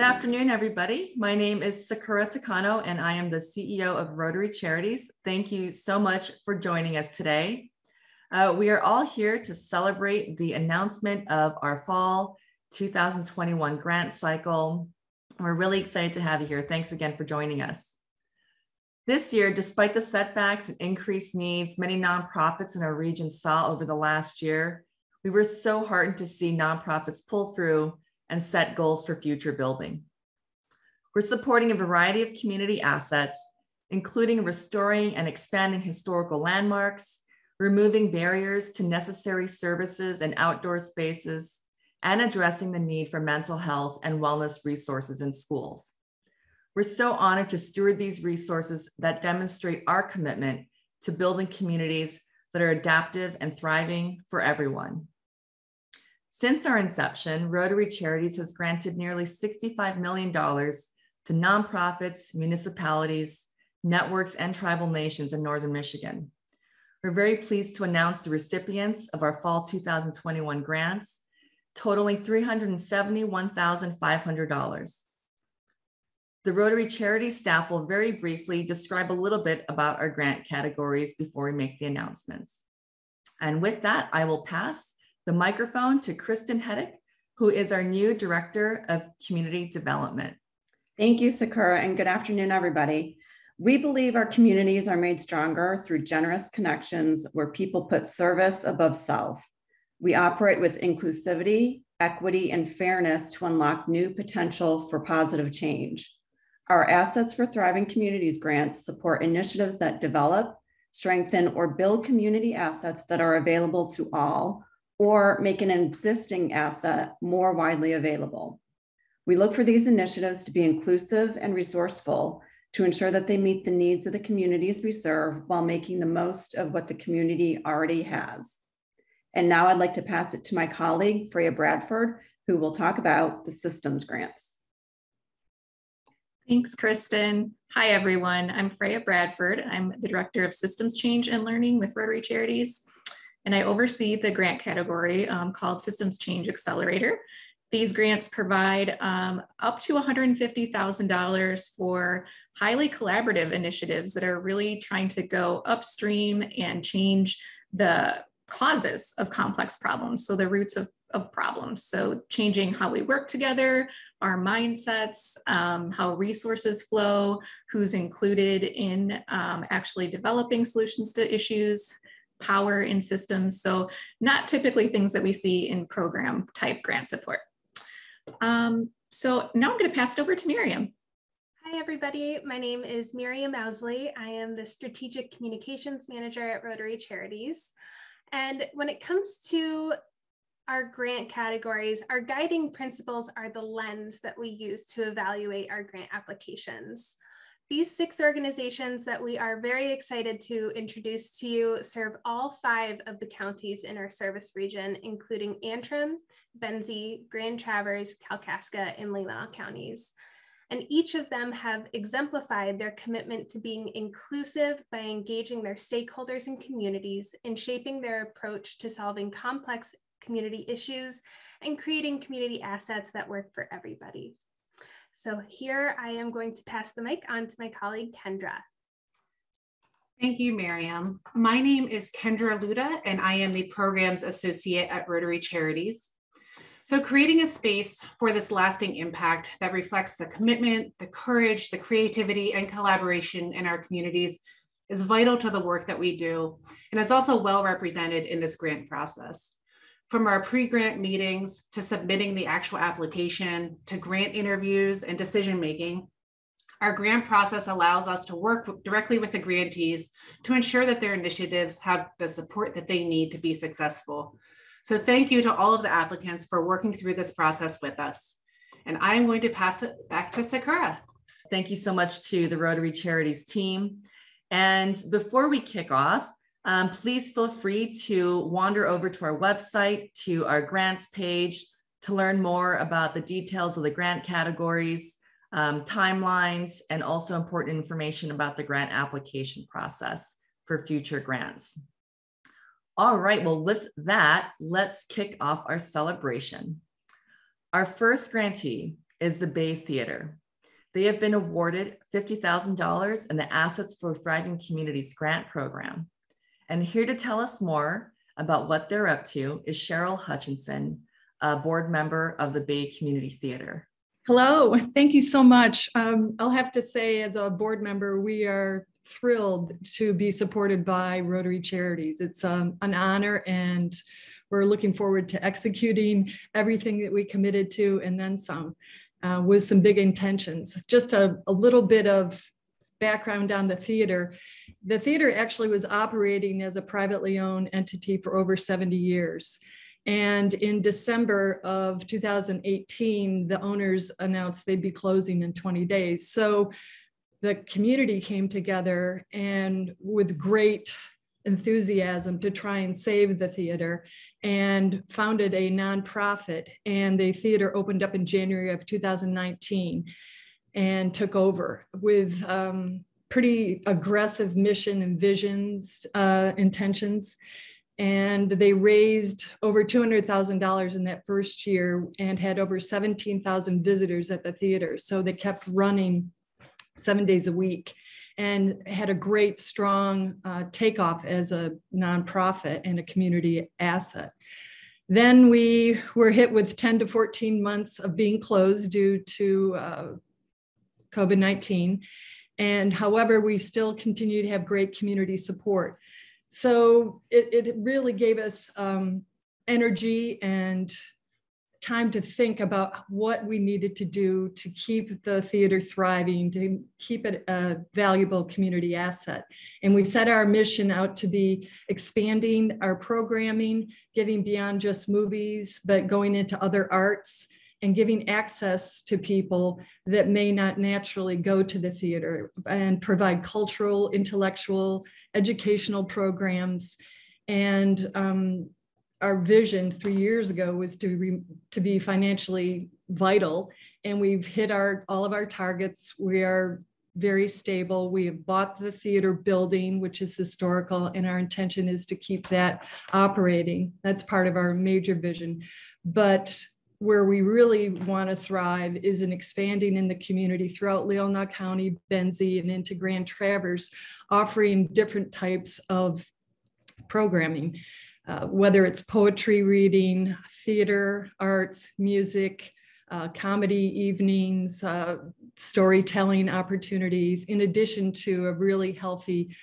afternoon, everybody. My name is Sakura Takano, and I am the CEO of Rotary Charities. Thank you so much for joining us today. We are all here to celebrate the announcement of our fall 2021 grant cycle. We're really excited to have you here. Thanks again for joining us. This year, despite the setbacks and increased needs many nonprofits in our region saw over the last year, we were so heartened to see nonprofits pull through and set goals for future building. We're supporting a variety of community assets, including restoring and expanding historical landmarks, removing barriers to necessary services and outdoor spaces, and addressing the need for mental health and wellness resources in schools. We're so honored to steward these resources that demonstrate our commitment to building communities that are adaptive and thriving for everyone. Since our inception, Rotary Charities has granted nearly $65 million to nonprofits, municipalities, networks, and tribal nations in Northern Michigan. We're very pleased to announce the recipients of our fall 2021 grants, totaling $371,500. The Rotary Charities staff will very briefly describe a little bit about our grant categories before we make the announcements. And with that, I will pass the microphone to Kristen Heddick, who is our new Director of Community Development. Thank you, Sakura, and good afternoon, everybody. We believe our communities are made stronger through generous connections where people put service above self. We operate with inclusivity, equity, and fairness to unlock new potential for positive change. Our Assets for Thriving Communities grants support initiatives that develop, strengthen, or build community assets that are available to all, or make an existing asset more widely available. We look for these initiatives to be inclusive and resourceful to ensure that they meet the needs of the communities we serve while making the most of what the community already has. And now I'd like to pass it to my colleague, Freya Bradford, who will talk about the systems grants. Thanks, Kristen. Hi, everyone. I'm Freya Bradford. I'm the Director of Systems Change and Learning with Rotary Charities, and I oversee the grant category called Systems Change Accelerator. These grants provide up to $150,000 for highly collaborative initiatives that are really trying to go upstream and change the causes of complex problems, so the roots of problems. So changing how we work together, our mindsets, how resources flow, who's included in actually developing solutions to issues, power in systems. So not typically things that we see in program type grant support. So now I'm going to pass it over to Miriam. Hi, everybody. My name is Miriam Owsley. I am the Strategic Communications Manager at Rotary Charities. And when it comes to our grant categories, our guiding principles are the lens that we use to evaluate our grant applications. These 6 organizations that we are very excited to introduce to you serve all 5 of the counties in our service region, including Antrim, Benzie, Grand Traverse, Kalkaska, and Leelanau counties. And each of them have exemplified their commitment to being inclusive by engaging their stakeholders and communities in shaping their approach to solving complex community issues and creating community assets that work for everybody. So here I am going to pass the mic on to my colleague, Kendra. Thank you, Miriam. My name is Kendra Luda, and I am the Programs Associate at Rotary Charities. So creating a space for this lasting impact that reflects the commitment, the courage, the creativity, and collaboration in our communities is vital to the work that we do, and is also well represented in this grant process. From our pre-grant meetings to submitting the actual application to grant interviews and decision-making, our grant process allows us to work directly with the grantees to ensure that their initiatives have the support that they need to be successful. So thank you to all of the applicants for working through this process with us. And I am going to pass it back to Sakura. Thank you so much to the Rotary Charities team. And before we kick off, please feel free to wander over to our website, to our grants page, to learn more about the details of the grant categories, timelines, and also important information about the grant application process for future grants. All right, well, with that, let's kick off our celebration. Our first grantee is the Bay Theater. They have been awarded $50,000 in the Assets for Thriving Communities grant program. And here to tell us more about what they're up to is Cheryl Hutchinson, a board member of the Bay Community Theater. Hello, thank you so much. I'll have to say, as a board member, we are thrilled to be supported by Rotary Charities. It's an honor, and we're looking forward to executing everything that we committed to and then some, with some big intentions. Just a little bit of background on the theater. The theater actually was operating as a privately owned entity for over 70 years. And in December of 2018, the owners announced they'd be closing in 20 days. So the community came together and with great enthusiasm to try and save the theater and founded a nonprofit. And the theater opened up in January of 2019 and took over with pretty aggressive mission and visions, intentions. And they raised over $200,000 in that first year and had over 17,000 visitors at the theater. So they kept running 7 days a week and had a great, strong takeoff as a nonprofit and a community asset. Then we were hit with 10 to 14 months of being closed due to COVID-19. And however, we still continue to have great community support. So it really gave us energy and time to think about what we needed to do to keep the theater thriving, to keep it a valuable community asset. And we set our mission out to be expanding our programming, getting beyond just movies, but going into other arts and giving access to people that may not naturally go to the theater, and provide cultural, intellectual, educational programs. And our vision 3 years ago was to be financially vital, and we've hit all of our targets. We are very stable. We have bought the theater building, which is historical, and our intention is to keep that operating. That's part of our major vision. But where we really want to thrive is in expanding in the community throughout Leelanau County, Benzie, and into Grand Traverse, offering different types of programming, whether it's poetry reading, theater, arts, music, comedy evenings, storytelling opportunities, in addition to a really healthy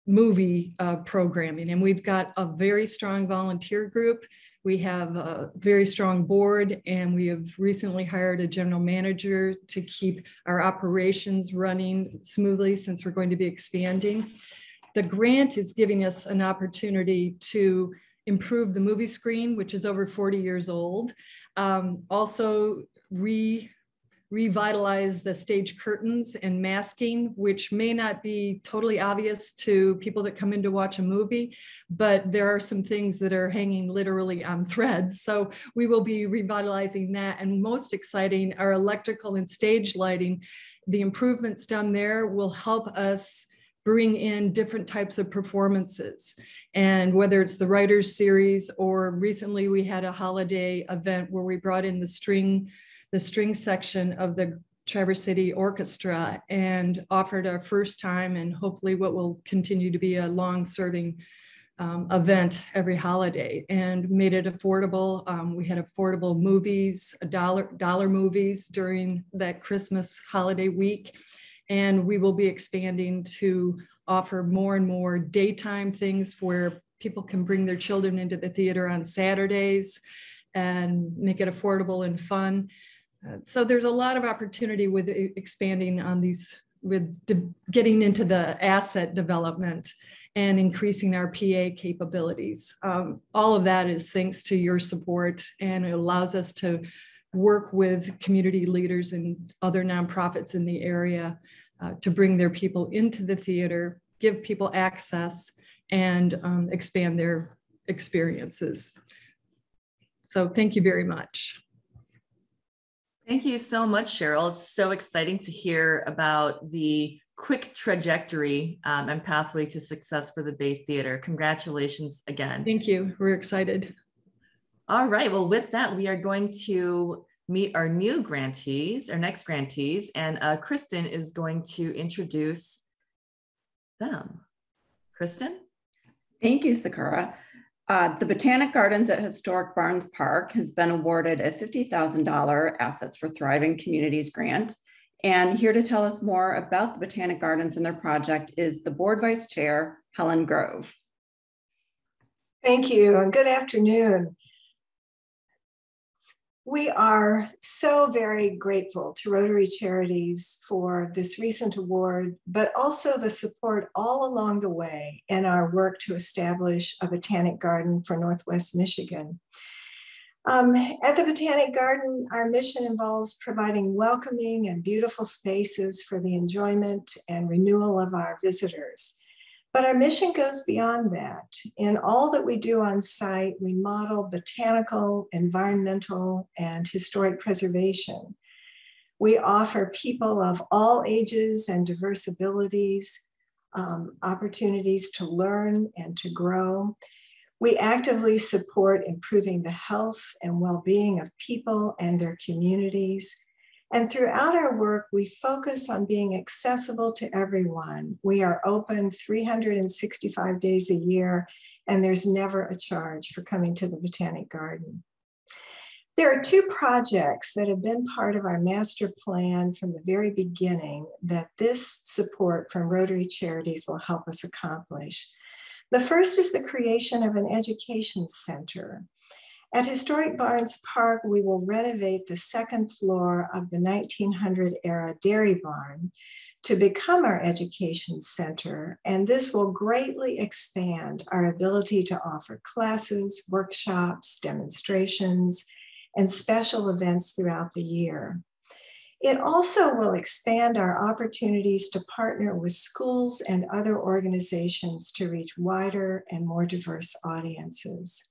movie programming. And we've got a very strong volunteer group. We have a very strong board, and we have recently hired a general manager to keep our operations running smoothly since we're going to be expanding. The grant is giving us an opportunity to improve the movie screen, which is over 40 years old. Also revitalize the stage curtains and masking, which may not be totally obvious to people that come in to watch a movie, but there are some things that are hanging literally on threads. So we will be revitalizing that. And most exciting, our electrical and stage lighting. The improvements done there will help us bring in different types of performances. And whether it's the writers series, or recently we had a holiday event where we brought in the string section of the Traverse City Orchestra and offered our first time, and hopefully what will continue to be a long-serving event every holiday, and made it affordable. We had affordable movies, dollar movies during that Christmas holiday week. And we will be expanding to offer more and more daytime things where people can bring their children into the theater on Saturdays and make it affordable and fun. So there's a lot of opportunity with expanding on these, with getting into the asset development and increasing our PA capabilities. All of that is thanks to your support, and it allows us to work with community leaders and other nonprofits in the area to bring their people into the theater, give people access, and expand their experiences. So thank you very much. Thank you so much, Cheryl. It's so exciting to hear about the quick trajectory and pathway to success for the Bay Theater. Congratulations again. Thank you. We're excited. All right. Well, with that, we are going to meet our new grantees, our next grantees, and Kristen is going to introduce them. Kristen? Thank you, Sakura. The Botanic Gardens at Historic Barnes Park has been awarded a $50,000 Assets for Thriving Communities grant. And here to tell us more about the Botanic Gardens and their project is the Board Vice Chair, Helen Grove. Thank you, and good afternoon. We are so very grateful to Rotary Charities for this recent award, but also the support all along the way in our work to establish a botanic garden for Northwest Michigan. At the Botanic Garden, our mission involves providing welcoming and beautiful spaces for the enjoyment and renewal of our visitors. But our mission goes beyond that. In all that we do on site, we model botanical, environmental, and historic preservation. We offer people of all ages and diverse abilities opportunities to learn and to grow. We actively support improving the health and well-being of people and their communities. And throughout our work, we focus on being accessible to everyone. We are open 365 days a year, and there's never a charge for coming to the Botanic Garden. There are two projects that have been part of our master plan from the very beginning that this support from Rotary Charities will help us accomplish. The first is the creation of an education center. At Historic Barnes Park, we will renovate the second floor of the 1900-era dairy barn to become our education center, and this will greatly expand our ability to offer classes, workshops, demonstrations, and special events throughout the year. It also will expand our opportunities to partner with schools and other organizations to reach wider and more diverse audiences.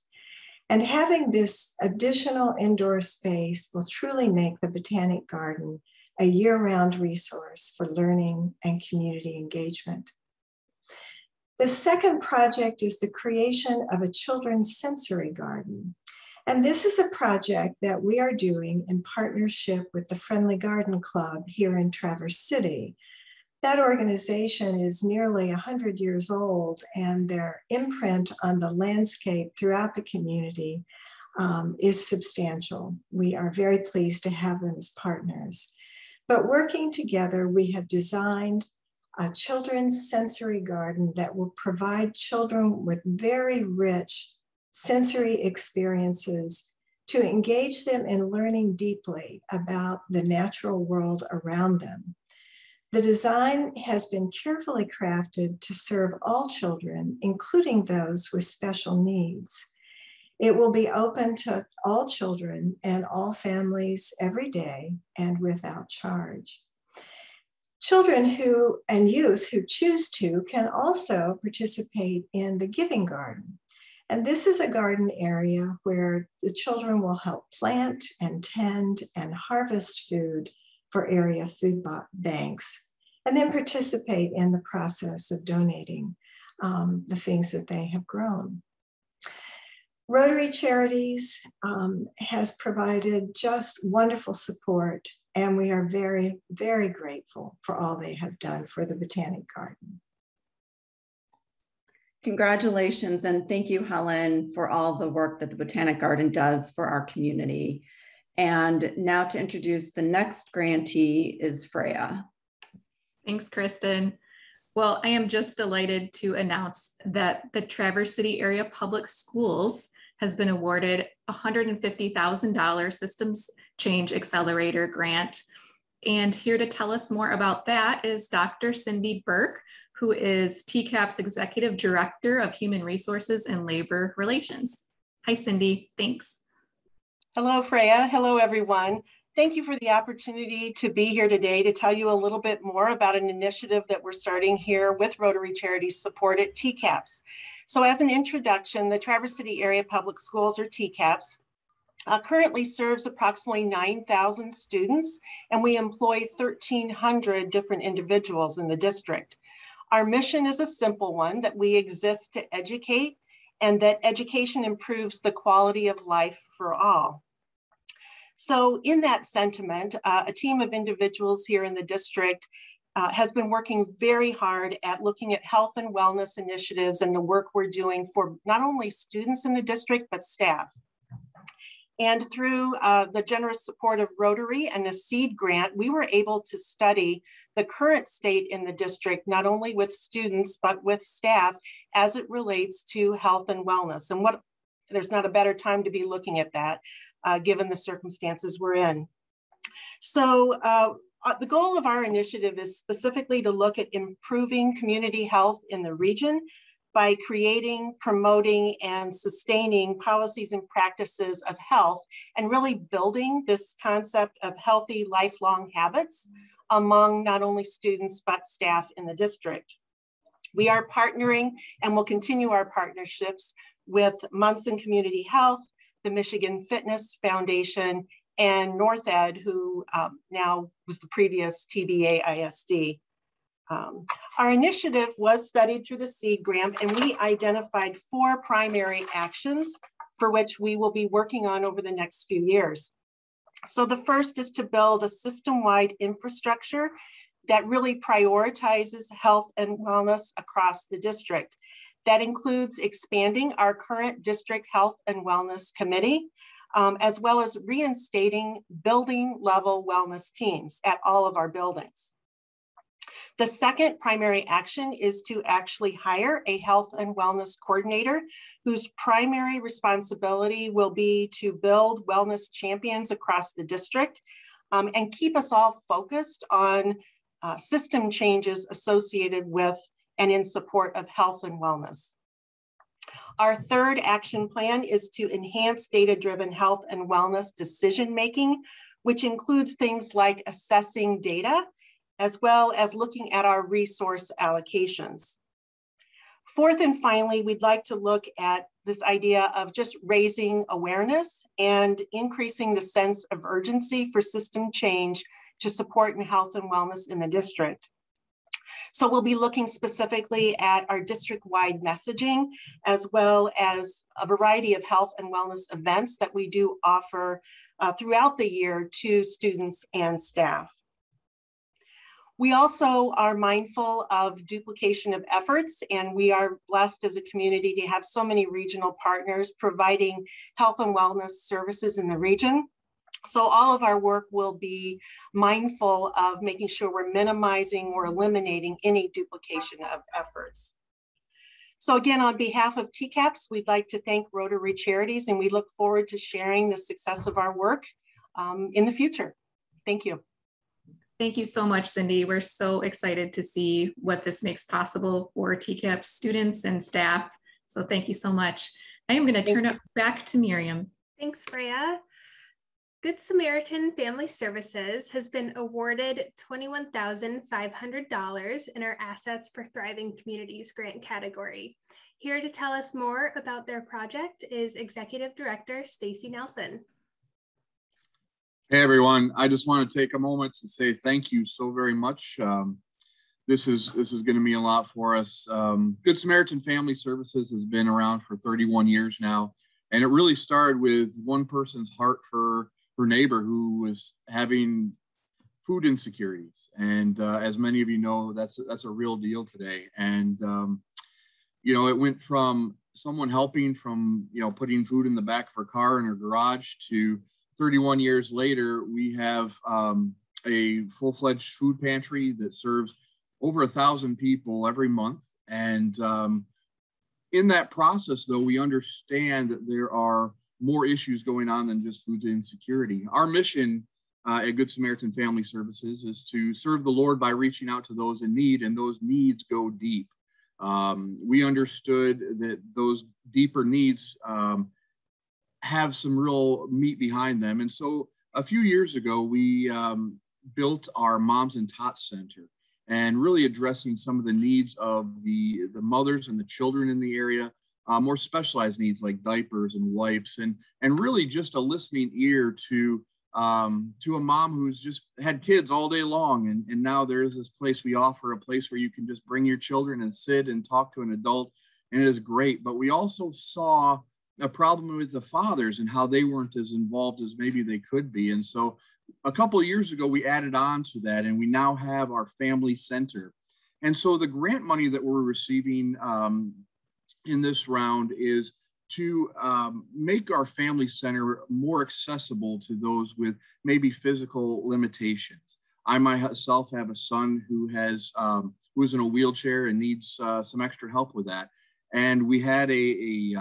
And having this additional indoor space will truly make the Botanic Garden a year-round resource for learning and community engagement. The second project is the creation of a children's sensory garden. And this is a project that we are doing in partnership with the Friendly Garden Club here in Traverse City. That organization is nearly 100 years old, and their imprint on the landscape throughout the community is substantial. We are very pleased to have them as partners. But working together, we have designed a children's sensory garden that will provide children with very rich sensory experiences to engage them in learning deeply about the natural world around them. The design has been carefully crafted to serve all children, including those with special needs. It will be open to all children and all families every day and without charge. Children and youth who choose to can also participate in the Giving Garden. And this is a garden area where the children will help plant and tend and harvest food for area food banks, and then participate in the process of donating the things that they have grown. Rotary Charities has provided just wonderful support, and we are very, very grateful for all they have done for the Botanic Garden. Congratulations, and thank you, Helen, for all the work that the Botanic Garden does for our community. And now to introduce the next grantee is Freya. Thanks, Kristen. Well, I am just delighted to announce that the Traverse City Area Public Schools has been awarded a $150,000 Systems Change Accelerator grant. And here to tell us more about that is Dr. Cindy Burke, who is TCAP's Executive Director of Human Resources and Labor Relations. Hi, Cindy, thanks. Hello, Freya. Hello, everyone. Thank you for the opportunity to be here today to tell you a little bit more about an initiative that we're starting here with Rotary Charities support at TCAPS. So as an introduction, the Traverse City Area Public Schools, or TCAPS, currently serves approximately 9,000 students, and we employ 1,300 different individuals in the district. Our mission is a simple one, that we exist to educate, and that education improves the quality of life for all. So in that sentiment, a team of individuals here in the district has been working very hard at looking at health and wellness initiatives and the work we're doing for not only students in the district, but staff. And through the generous support of Rotary and a seed grant, we were able to study the current state in the district, not only with students, but with staff as it relates to health and wellness. And there's not a better time to be looking at that, given the circumstances we're in. So the goal of our initiative is specifically to look at improving community health in the region by creating, promoting, and sustaining policies and practices of health, and really building this concept of healthy lifelong habits among not only students, but staff in the district. We are partnering and will continue our partnerships with Munson Community Health, the Michigan Fitness Foundation, and North Ed, who now was the previous TBA ISD. Our initiative was studied through the seed grant, and we identified 4 primary actions for which we will be working on over the next few years. So the first is to build a system-wide infrastructure that really prioritizes health and wellness across the district. That includes expanding our current district health and wellness committee, as well as reinstating building level wellness teams at all of our buildings. The second primary action is to actually hire a health and wellness coordinator whose primary responsibility will be to build wellness champions across the district and keep us all focused on system changes associated with and in support of health and wellness. Our third action plan is to enhance data-driven health and wellness decision-making, which includes things like assessing data, as well as looking at our resource allocations. Fourth and finally, we'd like to look at this idea of just raising awareness and increasing the sense of urgency for system change to support in health and wellness in the district. So we'll be looking specifically at our district-wide messaging, as well as a variety of health and wellness events that we do offer throughout the year to students and staff. We also are mindful of duplication of efforts, and we are blessed as a community to have so many regional partners providing health and wellness services in the region. So all of our work will be mindful of making sure we're minimizing or eliminating any duplication of efforts. So again, on behalf of TCAPS, we'd like to thank Rotary Charities, and we look forward to sharing the success of our work in the future. Thank you. Thank you so much, Cindy. We're so excited to see what this makes possible for TCAP students and staff. So thank you so much. I am going to turn it back to Miriam. Thanks, Freya. Good Samaritan Family Services has been awarded $21,500 in our Assets for Thriving Communities grant category. Here to tell us more about their project is Executive Director Stacy Nelson. Hey everyone, I just want to take a moment to say thank you so very much. This is going to mean a lot for us. Good Samaritan Family Services has been around for 31 years now, and it really started with one person's heart for her neighbor who was having food insecurities. And as many of you know, that's a real deal today. And you know, it went from someone helping from putting food in the back of her car in her garage to 31 years later, we have a full-fledged food pantry that serves over 1,000 people every month. And in that process, though, we understand that there are more issues going on than just food insecurity. Our mission at Good Samaritan Family Services is to serve the Lord by reaching out to those in need, and those needs go deep. We understood that those deeper needs have some real meat behind them. And so a few years ago, we built our Moms and Tots Center, and really addressing some of the needs of the mothers and the children in the area, more specialized needs like diapers and wipes, and really just a listening ear to a mom who's just had kids all day long. And now there is this place we offer, a place where you can just bring your children and sit and talk to an adult, and it is great. But we also saw a problem with the fathers and how they weren't as involved as maybe they could be. And so a couple of years ago, we added on to that, and we now have our family center. And so the grant money that we're receiving in this round is to make our family center more accessible to those with maybe physical limitations. I myself have a son who is in a wheelchair and needs some extra help with that. And we had a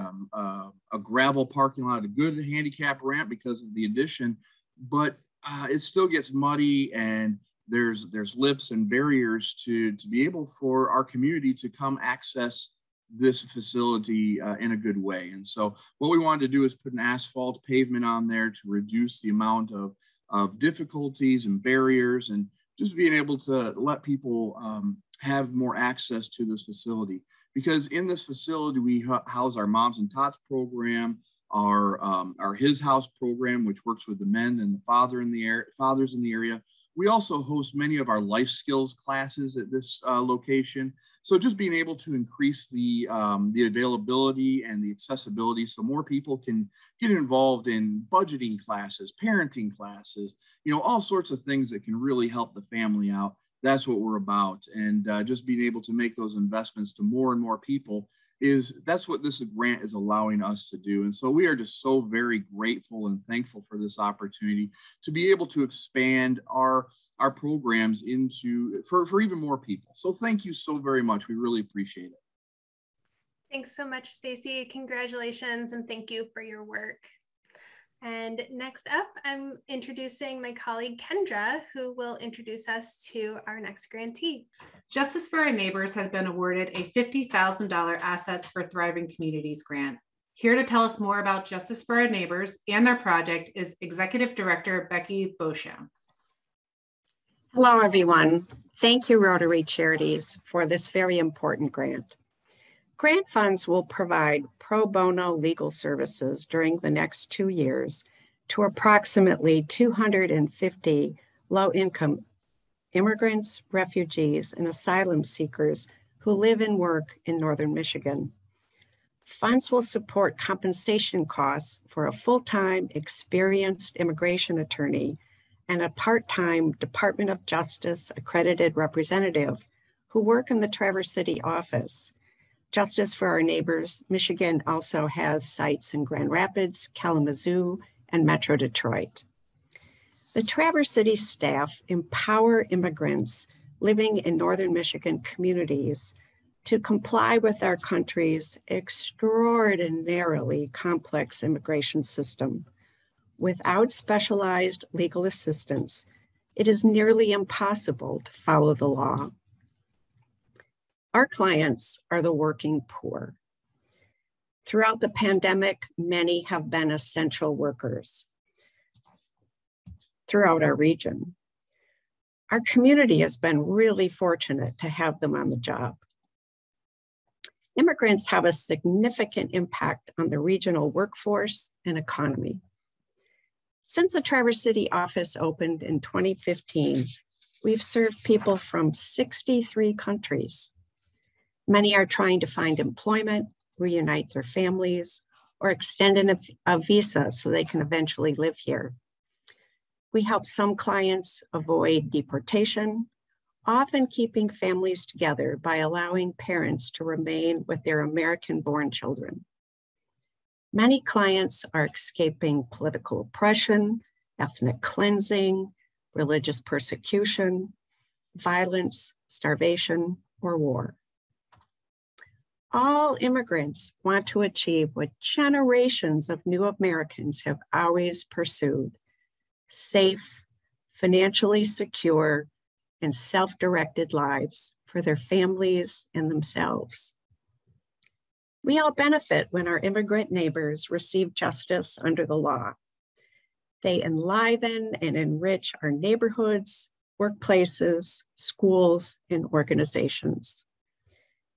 gravel parking lot, a good handicap ramp because of the addition, but it still gets muddy, and there's lips and barriers to be able for our community to come access this facility in a good way. And so what we wanted to do is put an asphalt pavement on there to reduce the amount of difficulties and barriers, and just being able to let people have more access to this facility. Because in this facility, we house our Moms and Tots program, our His House program, which works with the men and the fathers in the area. We also host many of our life skills classes at this location. So just being able to increase the availability and the accessibility so more people can get involved in budgeting classes, parenting classes, all sorts of things that can really help the family out. That's what we're about. And just being able to make those investments to more and more people that's what this grant is allowing us to do. And so we are just so very grateful and thankful for this opportunity to be able to expand our programs for even more people. So thank you so very much. We really appreciate it. Thanks so much, Stacy. Congratulations, and thank you for your work. And next up, I'm introducing my colleague Kendra, who will introduce us to our next grantee. Justice for Our Neighbors has been awarded a $50,000 Assets for Thriving Communities grant. Here to tell us more about Justice for Our Neighbors and their project is Executive Director Becky Beauchamp. Hello, everyone. Thank you, Rotary Charities, for this very important grant. Grant funds will provide pro bono legal services during the next 2 years to approximately 250 low-income immigrants, refugees, and asylum seekers who live and work in Northern Michigan. Funds will support compensation costs for a full-time experienced immigration attorney and a part-time Department of Justice accredited representative who work in the Traverse City office. Justice for Our Neighbors Michigan also has sites in Grand Rapids, Kalamazoo, and Metro Detroit. The Traverse City staff empower immigrants living in Northern Michigan communities to comply with our country's extraordinarily complex immigration system. Without specialized legal assistance, it is nearly impossible to follow the law. Our clients are the working poor. Throughout the pandemic, many have been essential workers throughout our region. Our community has been really fortunate to have them on the job. Immigrants have a significant impact on the regional workforce and economy. Since the Traverse City office opened in 2015, we've served people from 63 countries. Many are trying to find employment, reunite their families, or extend a visa so they can eventually live here. We help some clients avoid deportation, often keeping families together by allowing parents to remain with their American-born children. Many clients are escaping political oppression, ethnic cleansing, religious persecution, violence, starvation, or war. All immigrants want to achieve what generations of new Americans have always pursued: safe, financially secure, and self-directed lives for their families and themselves. We all benefit when our immigrant neighbors receive justice under the law. They enliven and enrich our neighborhoods, workplaces, schools, and organizations.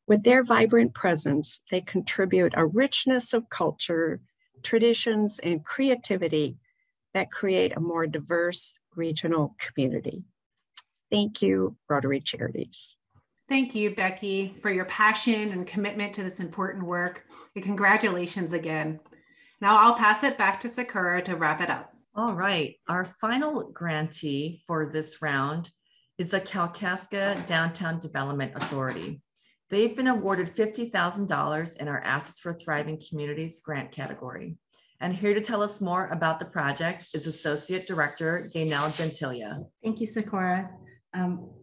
With their vibrant presence, they contribute a richness of culture, traditions, and creativity that create a more diverse regional community. Thank you, Rotary Charities. Thank you, Becky, for your passion and commitment to this important work. And congratulations again. Now I'll pass it back to Sakura to wrap it up. All right, our final grantee for this round is the Kalkaska Downtown Development Authority. They've been awarded $50,000 in our Assets for Thriving Communities grant category. And here to tell us more about the project is Associate Director Gaynell Gentilia. Thank you, Sakura.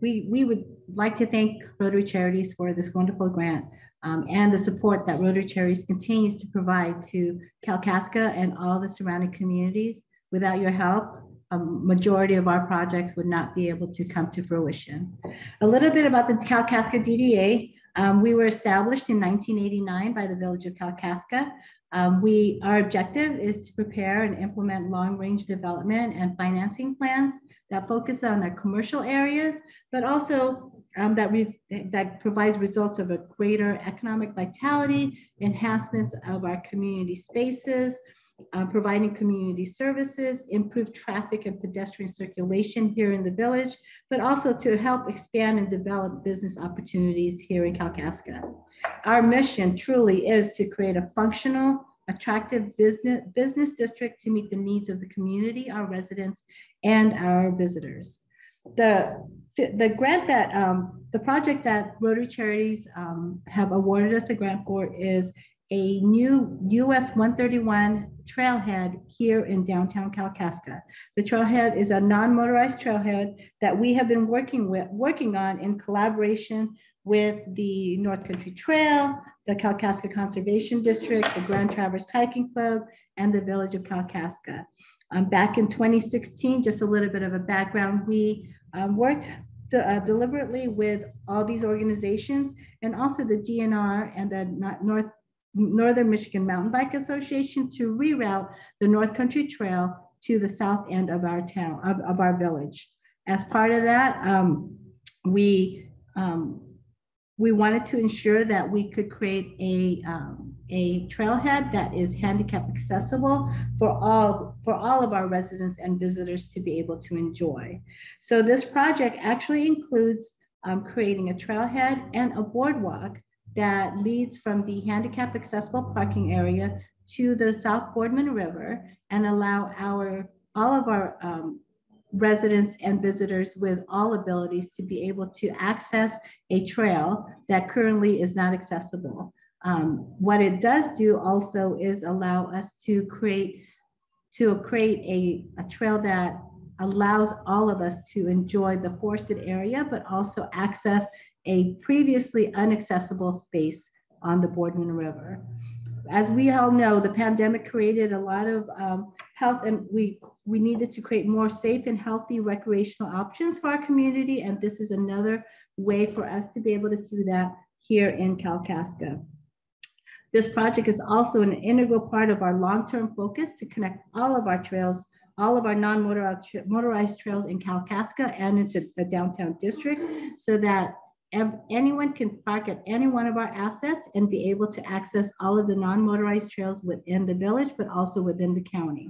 We would like to thank Rotary Charities for this wonderful grant and the support that Rotary Charities continues to provide to Kalkaska and all the surrounding communities. Without your help, a majority of our projects would not be able to come to fruition. A little bit about the Kalkaska DDA. We were established in 1989 by the Village of Kalkaska. Our objective is to prepare and implement long-range development and financing plans that focus on our commercial areas, but also that provides results of a greater economic vitality, enhancements of our community spaces, providing community services, improve traffic and pedestrian circulation here in the village, but also to help expand and develop business opportunities here in Kalkaska. Our mission truly is to create a functional, attractive business district to meet the needs of the community, our residents, and our visitors. The grant that, the project that Rotary Charities have awarded us a grant for is a new US 131 trailhead here in downtown Kalkaska. The trailhead is a non-motorized trailhead that we have been working on in collaboration with the North Country Trail, the Kalkaska Conservation District, the Grand Traverse Hiking Club, and the Village of Kalkaska. Back in 2016, just a little bit of a background, we worked deliberately with all these organizations and also the DNR and the Northern Michigan Mountain Bike Association to reroute the North Country Trail to the south end of our town, of our village. As part of that, we wanted to ensure that we could create a trailhead that is handicap accessible for all of our residents and visitors to be able to enjoy. So this project actually includes creating a trailhead and a boardwalk that leads from the handicap accessible parking area to the South Boardman River and allow all of our residents and visitors with all abilities to be able to access a trail that currently is not accessible. What it does do also is allow us to create a trail that allows all of us to enjoy the forested area, but also access a previously inaccessible space on the Boardman River. As we all know, the pandemic created a lot of health, and we needed to create more safe and healthy recreational options for our community, and this is another way for us to be able to do that here in Kalkaska. This project is also an integral part of our long-term focus to connect all of our trails, all of our non-motorized trails in Kalkaska and into the downtown district, so that anyone can park at any one of our assets and be able to access all of the non-motorized trails within the village, but also within the county.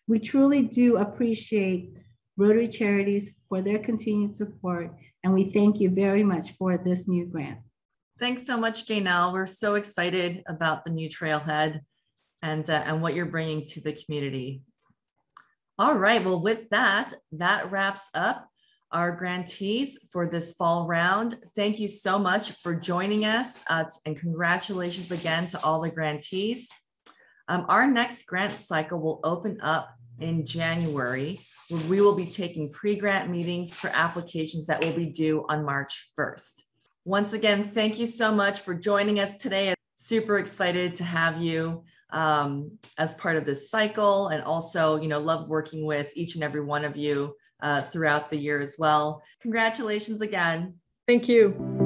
We truly do appreciate Rotary Charities for their continued support, and we thank you very much for this new grant. Thanks so much, Gaynell. We're so excited about the new trailhead and what you're bringing to the community. All right, well, with that wraps up our grantees for this fall round. Thank you so much for joining us and congratulations again to all the grantees. Our next grant cycle will open up in January, where we will be taking pre-grant meetings for applications that will be due on March 1st. Once again, thank you so much for joining us today. I'm super excited to have you as part of this cycle, and also, love working with each and every one of you throughout the year as well. Congratulations again. Thank you.